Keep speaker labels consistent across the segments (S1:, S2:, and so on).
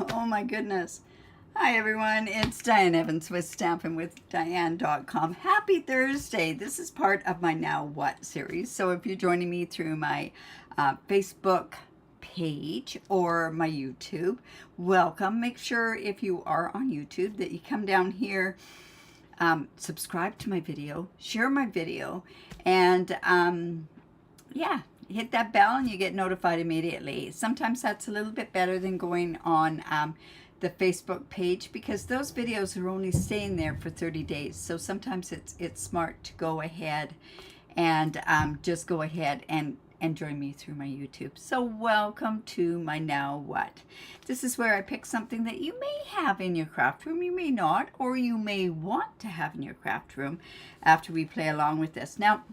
S1: Oh my goodness. Hi everyone, it's Diane Evans with stampingwithdiane.com. Happy Thursday. This is part of my Now What series. So if you're joining me through my Facebook page or my YouTube, welcome. Make sure if you are on YouTube that you come down here, subscribe to my video, share my video, and yeah, hit that bell and you get notified immediately. Sometimes that's a little bit better than going on the Facebook page, because those videos are only staying there for 30 days. So sometimes it's smart to go ahead and just go ahead and join me through my YouTube. So welcome to my Now What. This is where I pick something that you may have in your craft room, you may not, or you may want to have in your craft room after we play along with this. Now,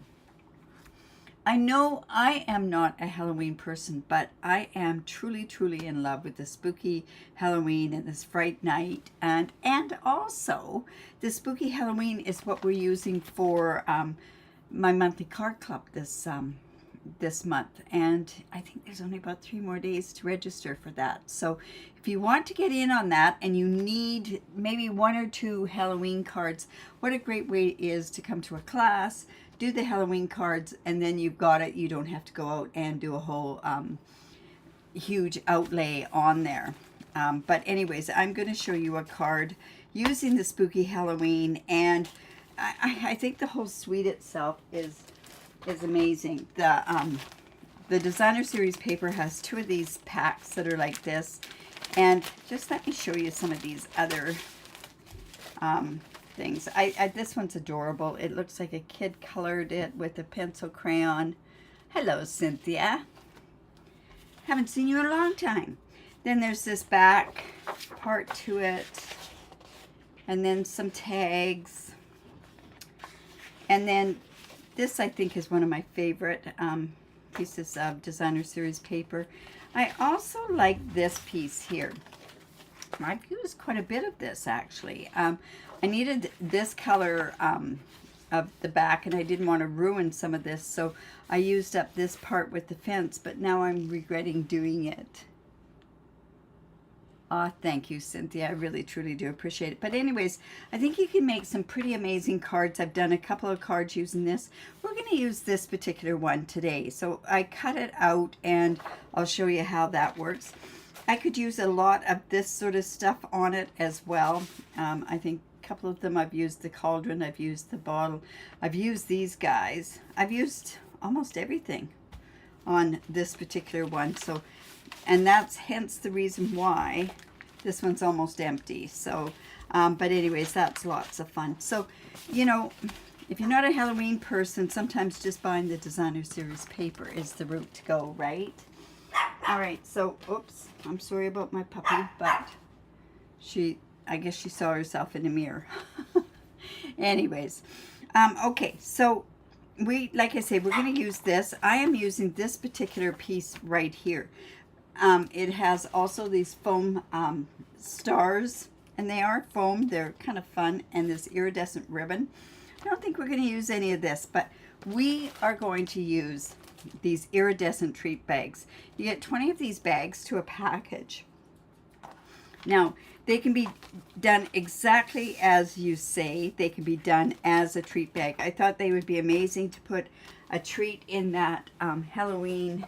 S1: I know I am not a Halloween person, but I am truly, truly in love with the spooky Halloween and this Fright Night. And also, the spooky Halloween is what we're using for my monthly card club this month. And I think there's only about 3 more days to register for that. So if you want to get in on that and you need maybe 1 or 2 Halloween cards, what a great way it is to come to a class, do the Halloween cards, and then you've got it. You don't have to go out and do a whole huge outlay on there. But anyways, I'm going to show you a card using the spooky Halloween, and I think the whole suite itself is amazing. The designer series paper has 2 of these packs that are like this, and just let me show you some of these other things. This one's adorable. It looks like a kid colored it with a pencil crayon. Hello, Cynthia. Haven't seen you in a long time. Then there's this back part to it, and then some tags, and then this I think is one of my favorite pieces of designer series paper. I also like this piece here. I've used quite a bit of this actually. I needed this color of the back, and I didn't want to ruin some of this, so I used up this part with the fence, but now I'm regretting doing it. Oh, thank you, Cynthia. I really, truly do appreciate it. But anyways, I think you can make some pretty amazing cards. I've done a couple of cards using this. We're going to use this particular one today. So I cut it out, and I'll show you how that works. I could use a lot of this sort of stuff on it as well. I think a couple of them I've used the cauldron, I've used the bottle, I've used these guys. I've used almost everything on this particular one. So, and that's hence the reason why this one's almost empty. So, but anyways, that's lots of fun. So, you know, if you're not a Halloween person, sometimes just buying the designer series paper is the route to go, right? All right, so, oops, I'm sorry about my puppy, but I guess she saw herself in the mirror. Anyways, okay, so like I said, we're going to use this. I am using this particular piece right here. It has also these foam stars, and they are foam. They're kind of fun, and this iridescent ribbon. I don't think we're going to use any of this, but we are going to use these Iridescent Treat bags. You get 20 of these bags to a package. Now, they can be done exactly as you say. They can be done as a treat bag. I thought they would be amazing to put a treat in that Halloween.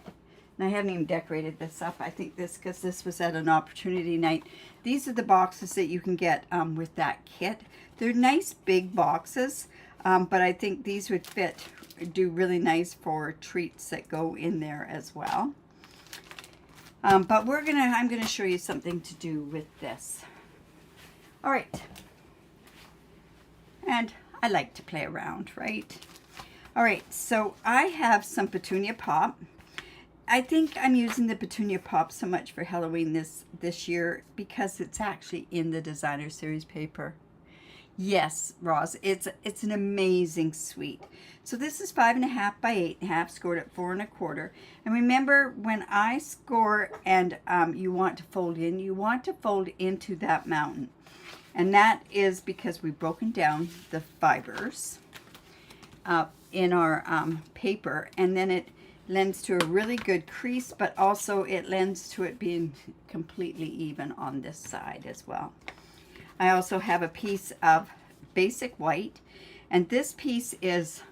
S1: And I haven't even decorated this up. I think because this was at an opportunity night. These are the boxes that you can get with that kit. They're nice big boxes, but I think these would do really nice for treats that go in there as well. But I'm gonna show you something to do with this. All right, and I like to play around, right? All right, so I have some petunia pop. I think I'm using the petunia pop so much for Halloween this year because it's actually in the designer series paper. Yes, Roz, it's an amazing suite. So this is 5.5 by 8.5, scored at 4 1/4. And remember, when I score and you want to fold in, you want to fold into that mountain. And that is because we've broken down the fibers in our paper, and then lends to a really good crease, but also it lends to it being completely even on this side as well. I also have a piece of basic white, and this piece is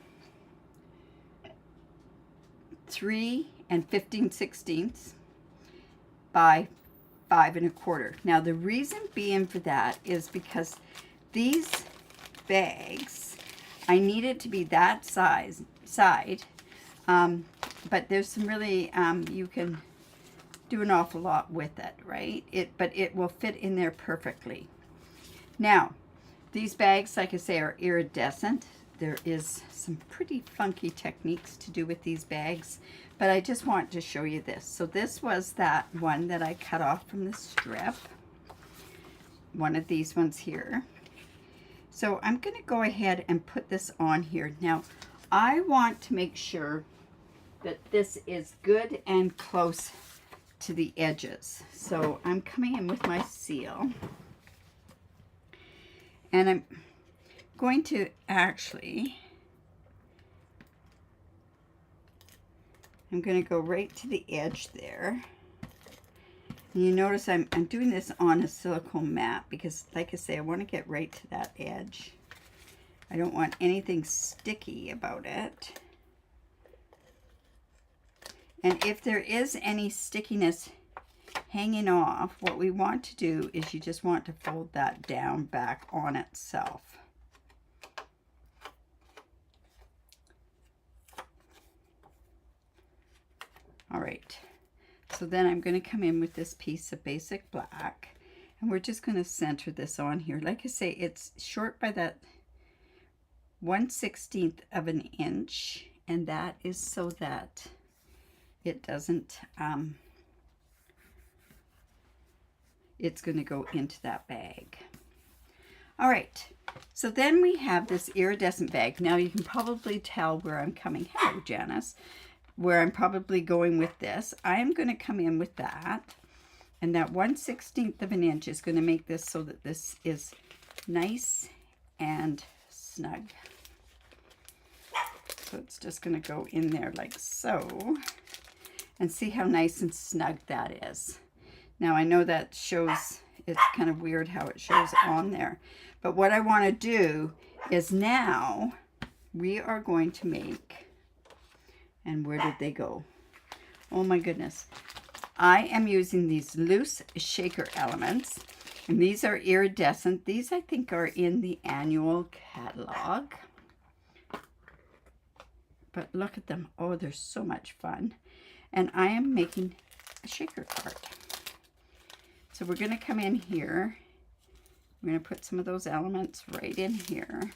S1: 3 15/16 by 5 1/4. Now the reason being for that is because these bags, I need it to be that side, but there's some really, you can do an awful lot with it, right? But it will fit in there perfectly. Now, these bags, like I say, are iridescent. There is some pretty funky techniques to do with these bags, but I just want to show you this. So this was that one that I cut off from the strip. One of these ones here. So I'm going to go ahead and put this on here. Now, I want to make sure that this is good and close to the edges. So I'm coming in with my seal. And I'm going to actually, I'm going to go right to the edge there. And you notice I'm doing this on a silicone mat because, like I say, I want to get right to that edge. I don't want anything sticky about it. And if there is any stickiness hanging off, what we want to do is you just want to fold that down back on itself. All right, so then I'm going to come in with this piece of basic black, and we're just going to center this on here. Like I say, it's short by that 1/16 of an inch, and that is so that it doesn't, it's going to go into that bag. All right, so then we have this iridescent bag. Now you can probably tell where I'm coming, hello Janice, where I'm probably going with this. I am going to come in with that, and that 1/16 of an inch is going to make this so that this is nice and snug. So it's just going to go in there like so, and see how nice and snug that is. Now I know that shows, it's kind of weird how it shows on there, but what I want to do is now we are going to make, and where did they go? Oh my goodness. I am using these loose shaker elements, and these are iridescent. These I think are in the annual catalog. But look at them. Oh, they're so much fun. And I am making a shaker card. So we're going to come in here. I'm going to put some of those elements right in here.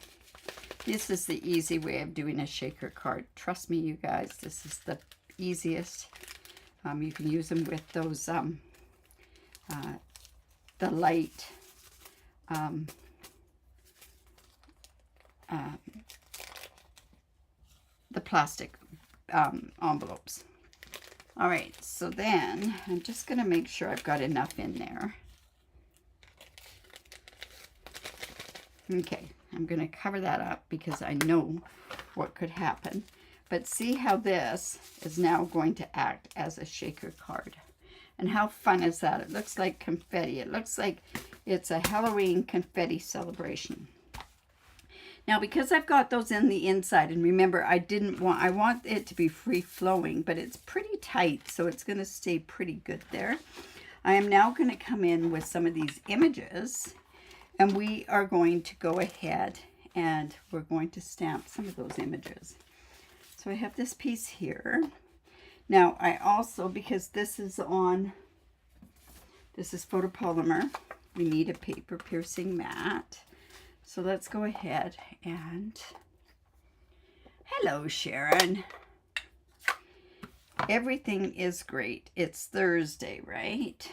S1: This is the easy way of doing a shaker card. Trust me, you guys, this is the easiest. You can use them with those, the light, the plastic envelopes. All right, so then I'm just going to make sure I've got enough in there. Okay, I'm going to cover that up because I know what could happen. But see how this is now going to act as a shaker card. And how fun is that? It looks like confetti. It looks like it's a Halloween confetti celebration. Now, because I've got those in the inside, and remember, I want it to be free-flowing, but it's pretty tight, so it's going to stay pretty good there. I am now going to come in with some of these images, and we are going to go ahead and we're going to stamp some of those images. So I have this piece here. Now, I also, because this is photopolymer, we need a paper piercing mat. So let's go ahead and, hello Sharon. Everything is great. It's Thursday, right?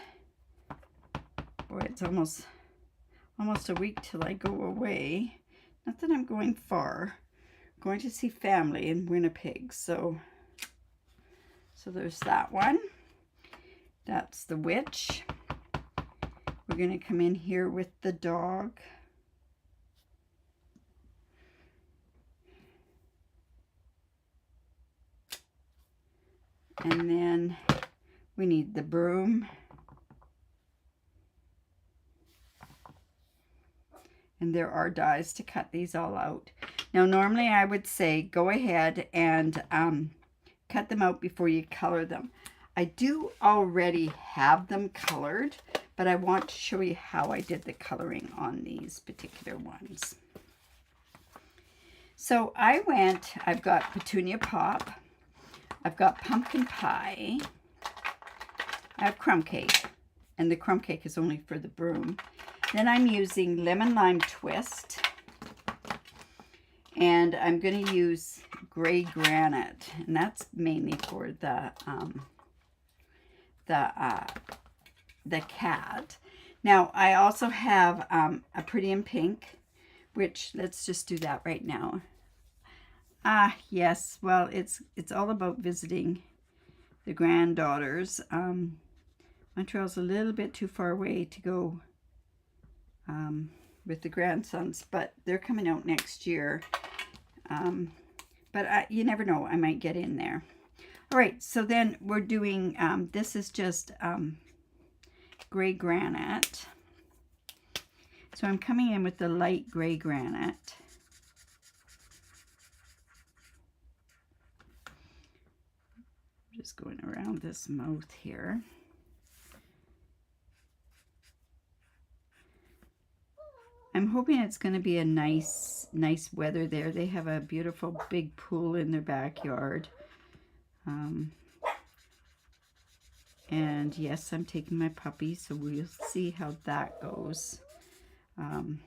S1: Boy, it's almost a week till I go away. Not that I'm going far. I'm going to see family in Winnipeg. So there's that one. That's the witch. We're going to come in here with the dog. And then we need the broom. And there are dies to cut these all out. Now, normally I would say go ahead and cut them out before you color them. I do already have them colored, but I want to show you how I did the coloring on these particular ones. So I've got petunia pop, I've got pumpkin pie, I have crumb cake, and the crumb cake is only for the broom. Then I'm using lemon lime twist, and I'm going to use gray granite, and that's mainly for the cat. Now I also have a pretty in pink, which let's just do that right now. Yes, well it's all about visiting the granddaughters. Montreal's a little bit too far away to go with the grandsons, but they're coming out next year. But you never know, I might get in there. All right, so then we're doing, this is just gray granite. So I'm coming in with the light gray granite. Just going around this mouth here. I'm hoping it's going to be a nice weather there. They have a beautiful big pool in their backyard. And yes, I'm taking my puppy, so we'll see how that goes. I'm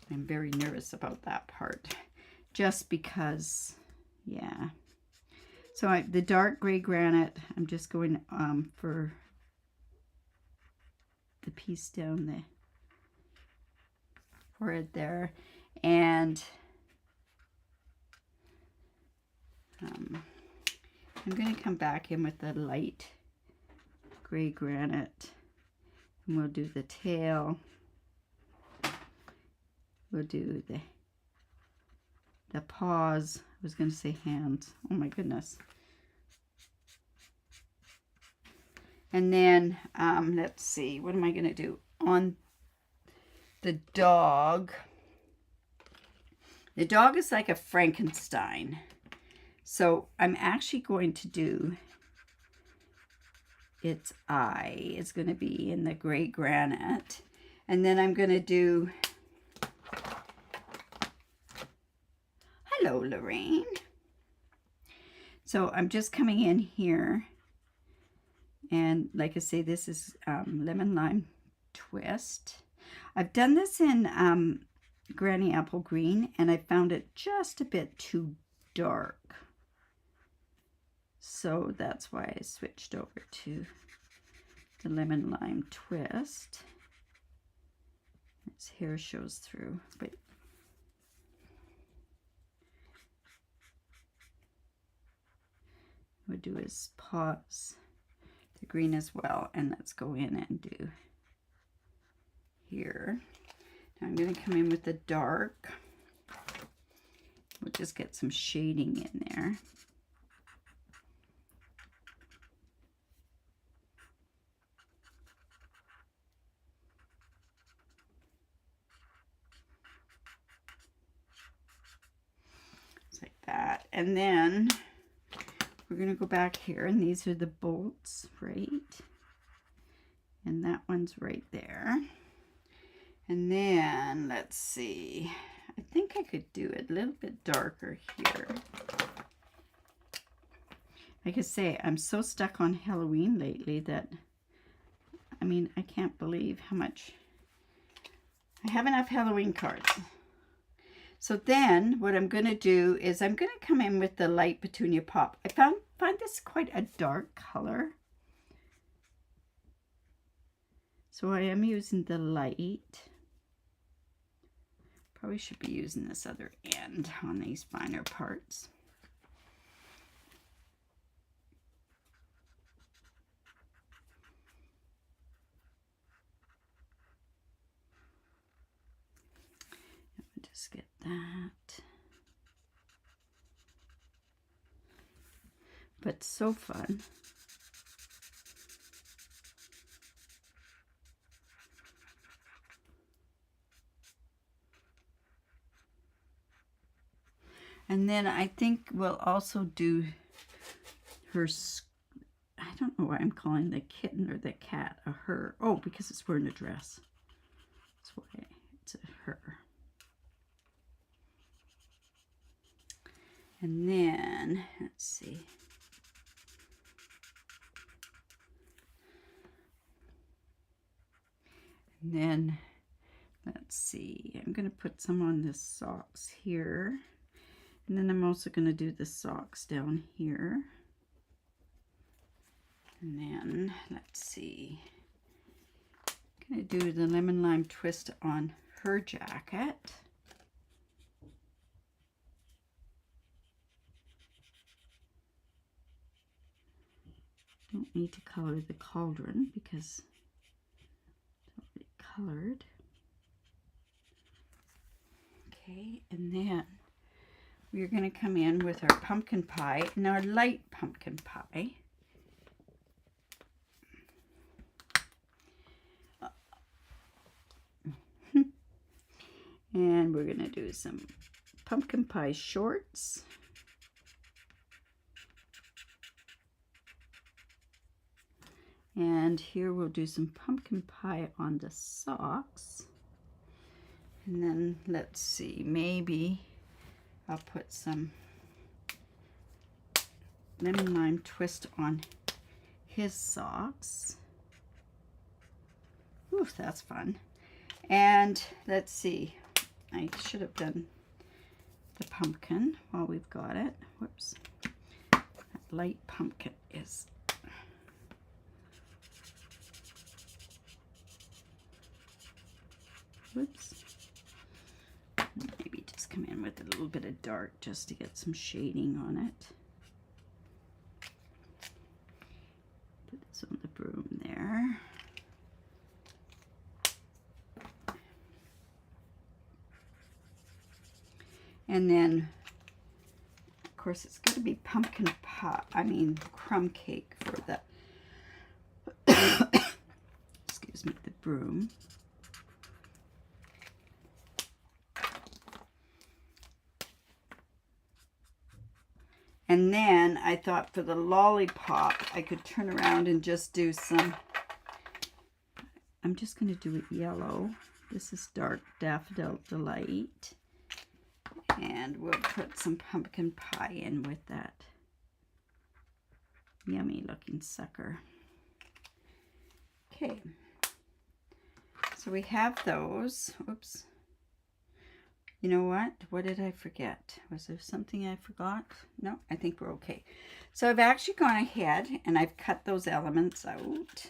S1: very nervous about that part, just because, yeah. So the dark gray granite, I'm just going for the piece down the forehead there, and I'm going to come back in with the light gray granite, and we'll do the tail, we'll do the paws, I was going to say hands, oh my goodness. And then let's see, what am I going to do on the dog? The dog is like a Frankenstein, so I'm actually going to do its eye. It's going to be in the gray granite, and then I'm going to do, hello Lorraine. So I'm just coming in here, and like I say, this is lemon lime twist. I've done this in Granny Apple Green, and I found it just a bit too dark. So that's why I switched over to the lemon lime twist. His hair shows through, but we'll do his paws, the green as well, and let's go in and do here. Now I'm going to come in with the dark. We'll just get some shading in there. Just like that. And then we're going to go back here, and these are the bolts, right? And that one's right there. And then, let's see, I think I could do it a little bit darker here. Like I say, I'm so stuck on Halloween lately that, I mean, I can't believe how much, I have enough Halloween cards. So then, what I'm going to do is I'm going to come in with the light petunia pop. I find this quite a dark color. So I am using the light. Probably should be using this other end on these finer parts. Let me just get that. but so fun. And then I think we'll also do her, I don't know why I'm calling the kitten or the cat a her. Oh, because it's wearing a dress. That's why it's a her. And then, let's see. And then, let's see. I'm going to put some on the socks here. And then I'm also going to do the socks down here. And then, let's see. I'm going to do the lemon lime twist on her jacket. Don't need to color the cauldron because it's already colored. Okay, and then we're going to come in with our pumpkin pie and our light pumpkin pie. And we're going to do some pumpkin pie shorts. And here we'll do some pumpkin pie on the socks. And then let's see, maybe I'll put some lemon lime twist on his socks. Ooh, that's fun. And let's see, I should have done the pumpkin while we've got it. Whoops. That light pumpkin is whoops. Maybe just come in with a little bit of dark just to get some shading on it. Put this on the broom there. And then, of course, it's got to be pumpkin pie, crumb cake for the, excuse me, the broom. And then I thought for the lollipop, I could turn around and just do some, I'm just going to do it yellow. This is Dark Daffodil Delight. And we'll put some pumpkin pie in with that yummy looking sucker. Okay, so we have those. Oops. You know what? What did I forget? Was there something I forgot? No, I think we're okay. So I've actually gone ahead and I've cut those elements out.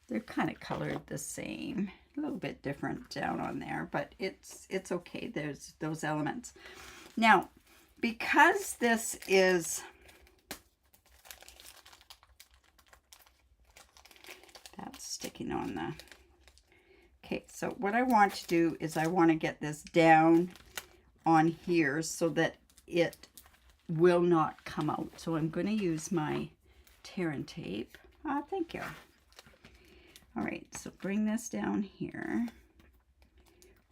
S1: They're kind of colored the same. A little bit different down on there, but it's okay. There's those elements. Now, because this is that's sticking on the, okay, so what I want to do is I want to get this down on here so that it will not come out. So I'm going to use my tear and tape. Thank you. All right, so bring this down here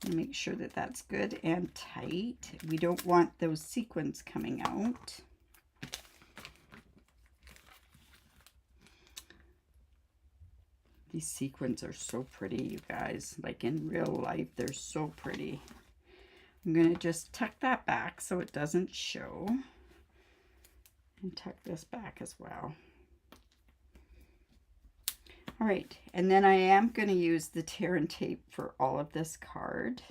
S1: and make sure that that's good and tight. We don't want those sequins coming out. These sequins are so pretty, you guys. Like in real life, they're so pretty. I'm going to just tuck that back so it doesn't show. And tuck this back as well. All right, and then I am going to use the tear and tape for all of this card.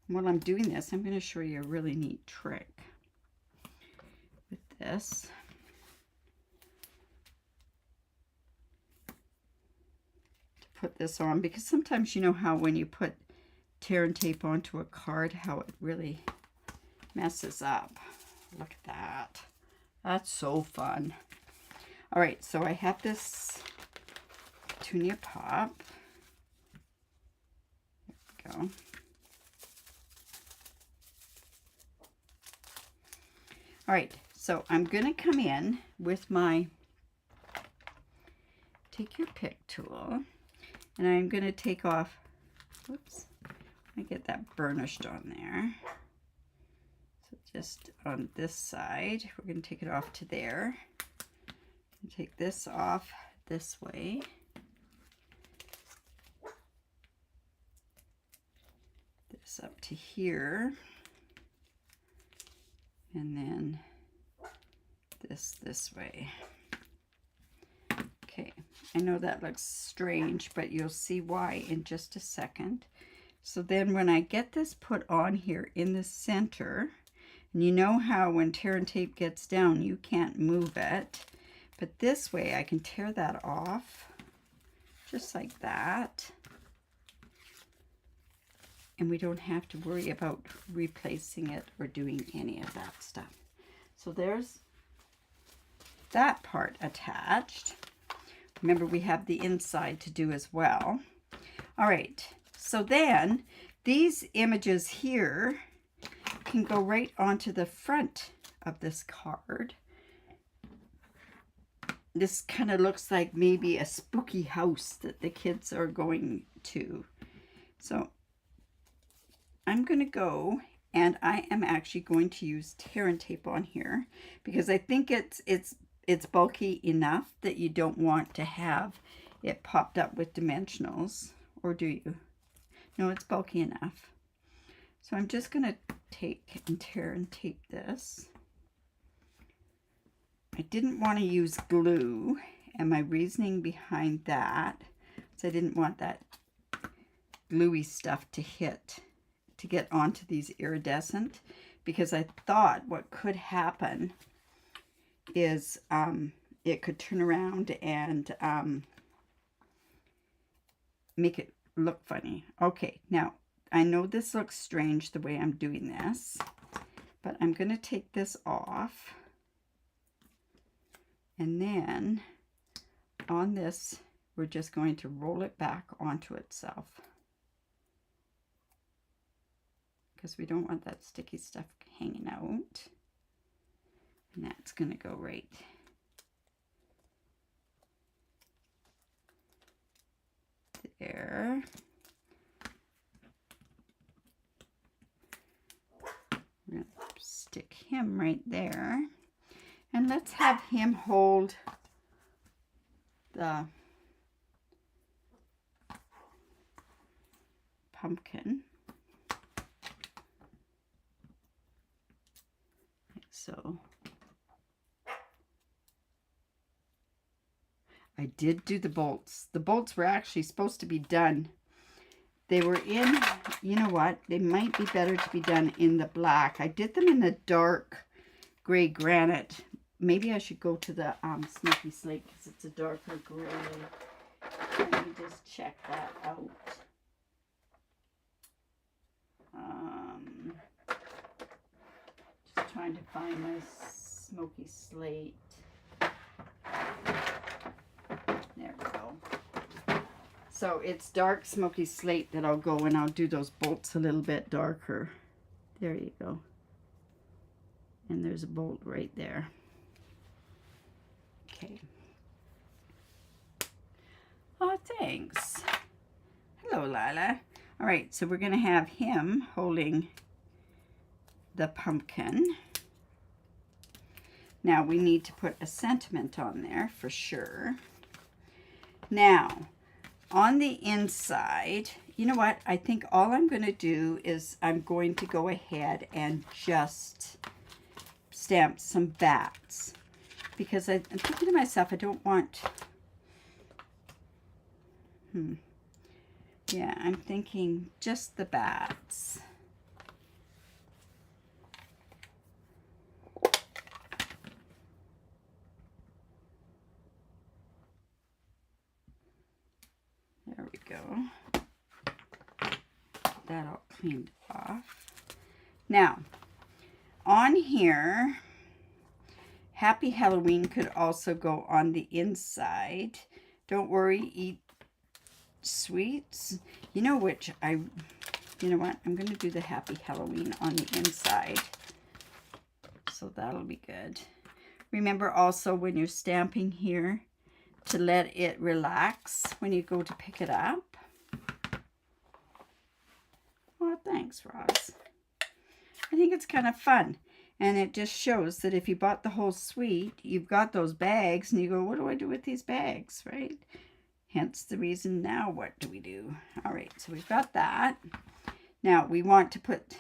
S1: And while I'm doing this, I'm going to show you a really neat trick with this. To put this on, because sometimes you know how when you put tear and tape onto a card, how it really messes up. Look at that. That's so fun. All right, so I have this Petunia Pop. There we go. All right, so I'm going to come in with my, take your pick tool, and I'm going to take off, whoops, I get that burnished on there. So just on this side, we're going to take it off to there. Take this off this way. This up to here. And then this way. Okay, I know that looks strange, but you'll see why in just a second. So then when I get this put on here in the center, and you know how when tear and tape gets down, you can't move it. But this way I can tear that off, just like that. And we don't have to worry about replacing it or doing any of that stuff. So there's that part attached. Remember, we have the inside to do as well. All right, so then these images here can go right onto the front of this card. This kind of looks like maybe a spooky house that the kids are going to. So I'm going to go, and I am actually going to use tear and tape on here because I think it's bulky enough that you don't want to have it popped up with dimensionals, or do you? No, it's bulky enough. So I'm just going to take and tear and tape this. I didn't want to use glue, and my reasoning behind that is I didn't want that gluey stuff to get onto these iridescent, because I thought what could happen is it could turn around and make it look funny. Okay, now I know this looks strange the way I'm doing this, but I'm going to take this off, and then on this we're just going to roll it back onto itself, because we don't want that sticky stuff hanging out. And that's going to go right there. We're going to stick him right there. And let's have him hold the pumpkin. So I did do the bolts. The bolts were actually supposed to be done. They were in, you know what? They might be better to be done in the black. I did them in the dark gray granite. Maybe I should go to the smoky slate because it's a darker gray. Let me just check that out. Just trying to find my smoky slate. There we go. So it's dark smoky slate that I'll go and I'll do those bolts a little bit darker. There you go. And there's a bolt right there. Okay. Oh, thanks. Hello, Lila. All right, so we're going to have him holding the pumpkin. Now we need to put a sentiment on there for sure. Now, on the inside, you know what? I think all I'm going to do is I'm going to go ahead and just stamp some bats. Because I'm thinking to myself, I don't want... Yeah, I'm thinking just the bats. There we go. That all cleaned off. Now, on here, Happy Halloween could also go on the inside. Don't worry, eat sweets. You know what? I'm going to do the Happy Halloween on the inside. So that'll be good. Remember also when you're stamping here to let it relax when you go to pick it up. Well, thanks, Roz. I think it's kind of fun. And it just shows that if you bought the whole suite, you've got those bags and you go, what do I do with these bags, right? Hence the reason now, what do we do? All right, so we've got that. Now we want to put,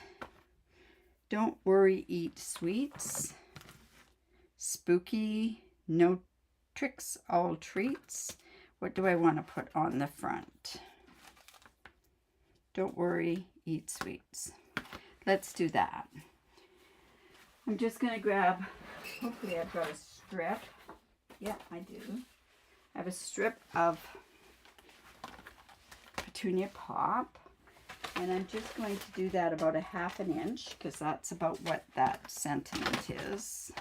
S1: don't worry, eat sweets. Spooky, no tricks, all treats. What do I want to put on the front? Don't worry, eat sweets. Let's do that. I'm just going to grab, hopefully I've got a strip. Yeah, I do. I have a strip of Petunia Pop. And I'm just going to do that about a 1/2 inch because that's about what that sentiment is.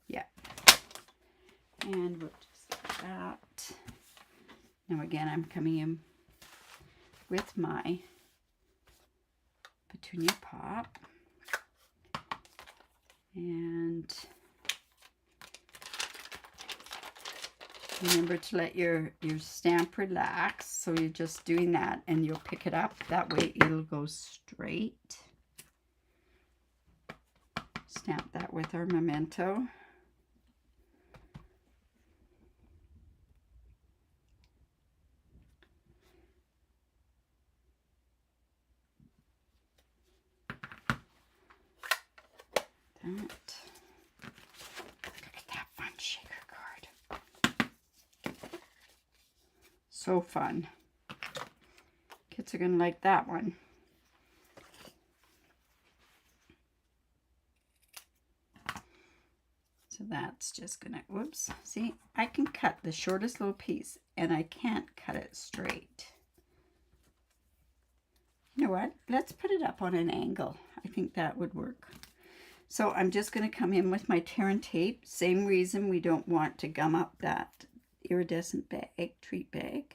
S1: Yeah. And we'll just get that. Now again, I'm coming in with my Petunia Pop. And remember to let your stamp relax. So you're just doing that and you'll pick it up. That way it'll go straight. Stamp that with our memento. Look at that fun shaker card. So fun. Kids are going to like that one. So that's just going to, whoops. See, I can cut the shortest little piece and I can't cut it straight. You know what? Let's put it up on an angle. I think that would work. So I'm just going to come in with my tear and tape. Same reason we don't want to gum up that iridescent bag, treat bag.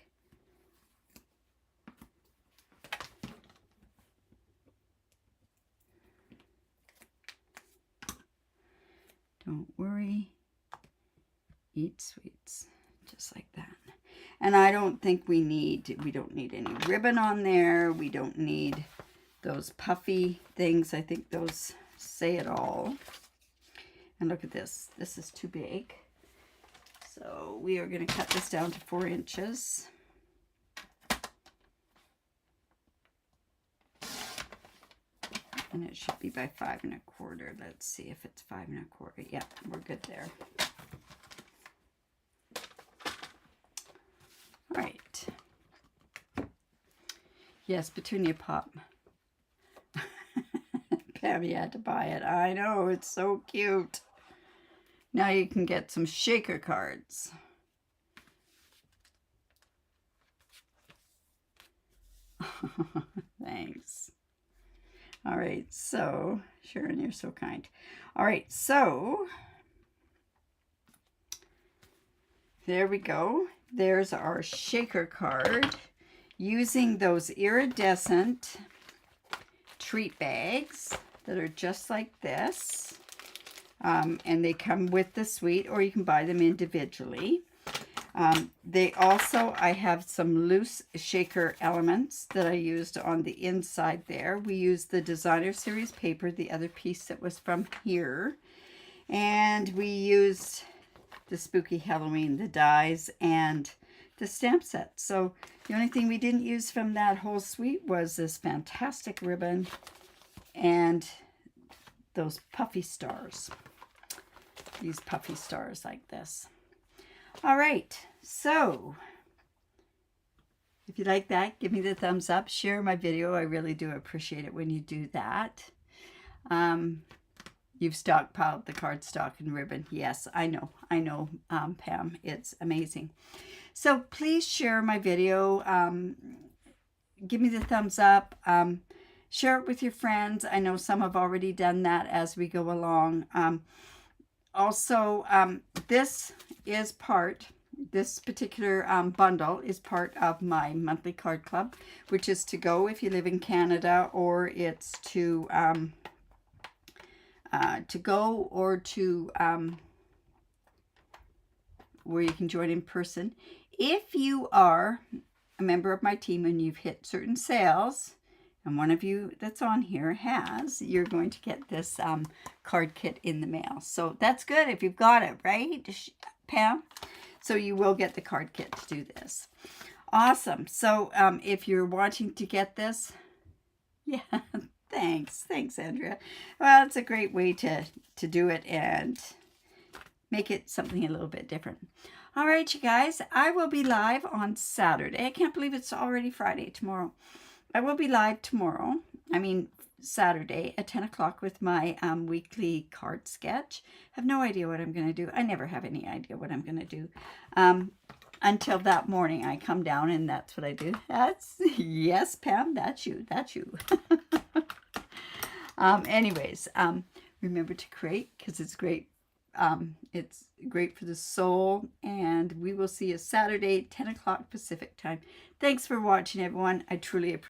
S1: Don't worry, eat sweets, just like that. And I don't think we don't need any ribbon on there. We don't need those puffy things. I think those say it all. And look at this. This is too big. So we are going to cut this down to 4 inches. And it should be by 5 1/4. Let's see if it's 5 1/4. Yeah, we're good there. All right. Yes, Petunia Pop. Pammy had to buy it. I know, it's so cute. Now you can get some shaker cards. Thanks. All right, so, Sharon, you're so kind. All right, so, there we go. There's our shaker card using those iridescent treat bags that are just like this. And they come with the suite, or you can buy them individually. They also, I have some loose shaker elements that I used on the inside there. We used the designer series paper, the other piece that was from here. And we used the Spooky Halloween, the dies, and the stamp set. So the only thing we didn't use from that whole suite was this fantastic ribbon and those puffy stars. These puffy stars like this. All right, so if you like that, give me the thumbs up, share my video. I really do appreciate it when you do that. You've stockpiled the cardstock and ribbon. Yes, I know, Pam, it's amazing. So please share my video. Give me the thumbs up. Share it with your friends. I know some have already done that as we go along. Also, this is part, this particular bundle is part of my monthly card club, which is to go if you live in Canada, or it's to go, or to where you can join in person. If you are a member of my team and you've hit certain sales, and one of you that's on here has, you're going to get this card kit in the mail. So that's good if you've got it, right, Pam? So you will get the card kit to do this. Awesome. So if you're wanting to get this, yeah, thanks, Andrea. Well, it's a great way to do it and make it something a little bit different. All right, you guys, I will be live on Saturday. I can't believe it's already Friday tomorrow. I will be live tomorrow, Saturday at 10 o'clock with my weekly card sketch. I have no idea what I'm going to do. I never have any idea what I'm going to do. Until that morning, I come down and that's what I do. Yes, Pam, that's you. Anyways, remember to create, because it's great. It's great for the soul, and we will see you Saturday, 10 o'clock Pacific time. Thanks for watching, everyone. I truly appreciate it.